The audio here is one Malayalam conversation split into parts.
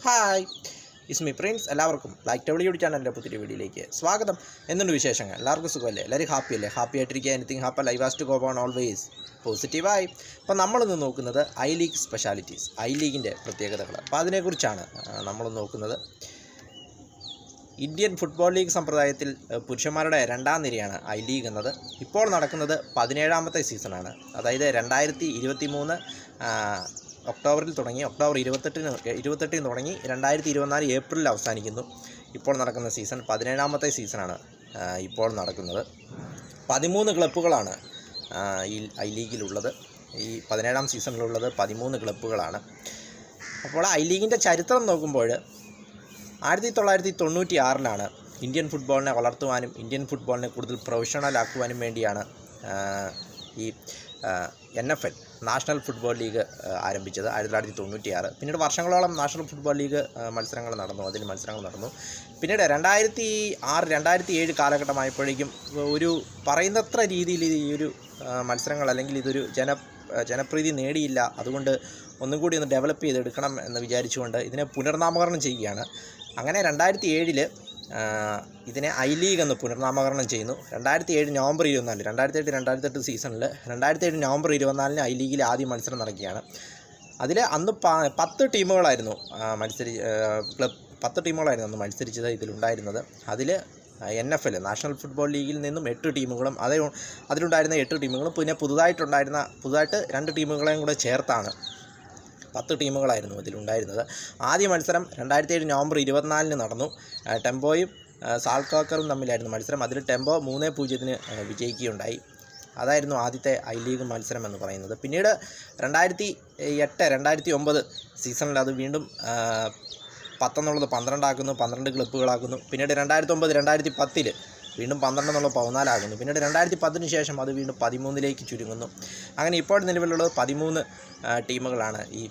ഹായ് ഇസ്മി പ്രിൻസ്. എല്ലാവർക്കും ലൈക്ക് ഡബ്ല്യു ചാനലിൻ്റെ പുതിയ വീഡിയോയിലേക്ക് സ്വാഗതം. എന്തുണ്ട് വിശേഷങ്ങൾ? എല്ലാവർക്കും സുഖമല്ലേ? എല്ലാവരും ഹാപ്പിയല്ലേ? ഹാപ്പി ആയിട്ടിരിക്കുക. Anything happy live as to go on always പോസിറ്റീവായി. അപ്പോൾ നമ്മളിന്ന് നോക്കുന്നത് ഐ ലീഗ് സ്പെഷ്യാലിറ്റീസ്, ഐ ലീഗിൻ്റെ പ്രത്യേകതകൾ. അപ്പോൾ അതിനെക്കുറിച്ചാണ് നമ്മൾ നോക്കുന്നത്. ഇന്ത്യൻ ഫുട്ബോൾ ലീഗ് സമ്പ്രദായത്തിൽ പുരുഷന്മാരുടെ രണ്ടാം നിരയാണ് ഐ ലീഗ് എന്നത്. ഇപ്പോൾ നടക്കുന്നത് 17ാമത്തെ സീസണാണ്. അതായത് 2023 ഒക്ടോബറിൽ തുടങ്ങി, ഒക്ടോബർ 28 തുടങ്ങി 2024 ഏപ്രിലിൽ അവസാനിക്കുന്നു. ഇപ്പോൾ നടക്കുന്ന സീസൺ 17ാമത്തെ സീസണാണ് ഇപ്പോൾ നടക്കുന്നത്. 13 ക്ലബ്ബുകളാണ് ഈ ഐ ലീഗിലുള്ളത്. ഈ 17ാം സീസണിലുള്ളത് 13 ക്ലബ്ബുകളാണ്. അപ്പോൾ ഐ ലീഗിൻ്റെ ചരിത്രം നോക്കുമ്പോൾ 1996 ഇന്ത്യൻ ഫുട്ബോളിനെ വളർത്തുവാനും ഇന്ത്യൻ ഫുട്ബോളിനെ കൂടുതൽ പ്രൊഫഷണലാക്കുവാനും വേണ്ടിയാണ് ഈ NFL നാഷണൽ ഫുട്ബോൾ ലീഗ് ആരംഭിച്ചത് 1996. പിന്നീട് വർഷങ്ങളോളം നാഷണൽ ഫുട്ബോൾ ലീഗ് മത്സരങ്ങൾ നടന്നു. പിന്നീട് 2006, 2007 കാലഘട്ടമായപ്പോഴേക്കും ഒരു പറയുന്നത്ര രീതിയിൽ ഈ ഒരു മത്സരങ്ങൾ അല്ലെങ്കിൽ ഇതൊരു ജനപ്രീതി നേടിയില്ല. അതുകൊണ്ട് ഒന്നും കൂടി ഒന്ന് ഡെവലപ്പ് ചെയ്തെടുക്കണം എന്ന് വിചാരിച്ചുകൊണ്ട് ഇതിനെ പുനർനാമകരണം ചെയ്യുകയാണ്. അങ്ങനെ 2007 ഇതിനെ ഐ ലീഗ് എന്ന് പുനർനാമകരണം ചെയ്യുന്നു. 2007 നവംബർ 24, 2007-2008 സീസണിൽ 2007 നവംബർ 24 ഐ ലീഗിൽ ആദ്യ മത്സരം നടക്കുകയാണ്. അതിൽ അന്ന് 10 ടീമുകളായിരുന്നു 10 ടീമുകളായിരുന്നു അന്ന് മത്സരിച്ചത് ഇതിലുണ്ടായിരുന്നത്. അതിൽ NFL നാഷണൽ ഫുട്ബോൾ ലീഗിൽ നിന്നും 8 ടീമുകളും അതിലുണ്ടായിരുന്ന 8 ടീമുകളും പിന്നെ പുതുതായിട്ട് 2 ടീമുകളെയും കൂടെ ചേർത്താണ് 10 ടീമുകളായിരുന്നു ഇതിലുണ്ടായിരുന്നത്. ആദ്യ മത്സരം 2007 നവംബർ 24 നടന്നു. ടെമ്പോയും സാൽക്കോക്കറും തമ്മിലായിരുന്നു മത്സരം. അതിൽ ടെമ്പോ 3-0 വിജയിക്കുകയുണ്ടായി. അതായിരുന്നു ആദ്യത്തെ ഐ ലീഗ് മത്സരം എന്ന് പറയുന്നത്. പിന്നീട് 2008-2009 സീസണിൽ അത് വീണ്ടും 10 എന്നുള്ളത് 12 ആക്കുന്നു, 12 ക്ലബ്ബുകളാക്കുന്നു. പിന്നീട് 2009-2010 വീണ്ടും 12 എന്നുള്ളത് 14 ആകുന്നു. പിന്നീട് 2010 ശേഷം അത് വീണ്ടും 13 ചുരുങ്ങുന്നു. അങ്ങനെ ഇപ്പോൾ നിലവിലുള്ളത് 13 ടീമുകളാണ് ഈ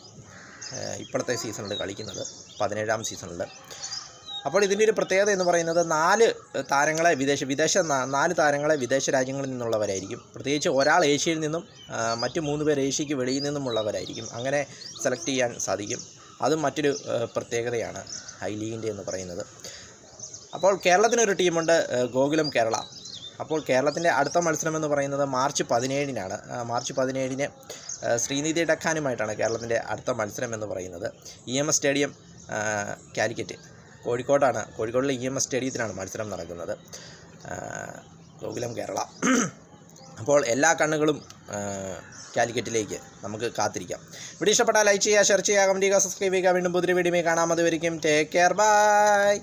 ഇപ്പോഴത്തെ സീസണിൽ കളിക്കുന്നത്, 17ാം സീസണിൽ. അപ്പോൾ ഇതിൻ്റെ ഒരു പ്രത്യേകത എന്ന് പറയുന്നത് 4 താരങ്ങളെ വിദേശ രാജ്യങ്ങളിൽ നിന്നുള്ളവരായിരിക്കും. പ്രത്യേകിച്ച് ഒരാൾ ഏഷ്യയിൽ നിന്നും മറ്റ് 3 പേർ ഏഷ്യയ്ക്ക് വെളിയിൽ നിന്നുമുള്ളവരായിരിക്കും. അങ്ങനെ സെലക്ട് ചെയ്യാൻ സാധിക്കും. അതും മറ്റൊരു പ്രത്യേകതയാണ് ഐ ലീഗിൻ്റെ എന്ന് പറയുന്നത്. അപ്പോൾ കേരളത്തിനൊരു ടീമുണ്ട്, ഗോകുലം കേരള. അപ്പോൾ കേരളത്തിൻ്റെ അടുത്ത മത്സരം എന്ന് പറയുന്നത് മാർച്ച് 17-നാണ്. മാർച്ച് 17-ന് ശ്രീനിധി ഡക്കാനുമായിട്ടാണ് കേരളത്തിൻ്റെ അടുത്ത മത്സരം എന്ന് പറയുന്നത്. EMS സ്റ്റേഡിയം, കാലിക്കറ്റ്, കോഴിക്കോടിലെ EMS സ്റ്റേഡിയത്തിലാണ് മത്സരം നടക്കുന്നത്, ഗോകുലം കേരള. അപ്പോൾ എല്ലാ കണ്ണുകളും കാലിക്കറ്റിലേക്ക് നമുക്ക് കാത്തിരിക്കാം. വീഡിയോ ഇഷ്ടപ്പെട്ടാൽ ലൈക്ക് ചെയ്യുക, ഷെയർ ചെയ്യുക, കമൻറ്റ് ചെയ്യുക, സബ്സ്ക്രൈബ് ചെയ്യുക. വീണ്ടും പുതിയ വീഡിയോയിൽ കാണാം. അതുവരെയും ടേക്ക് കെയർ, ബൈ.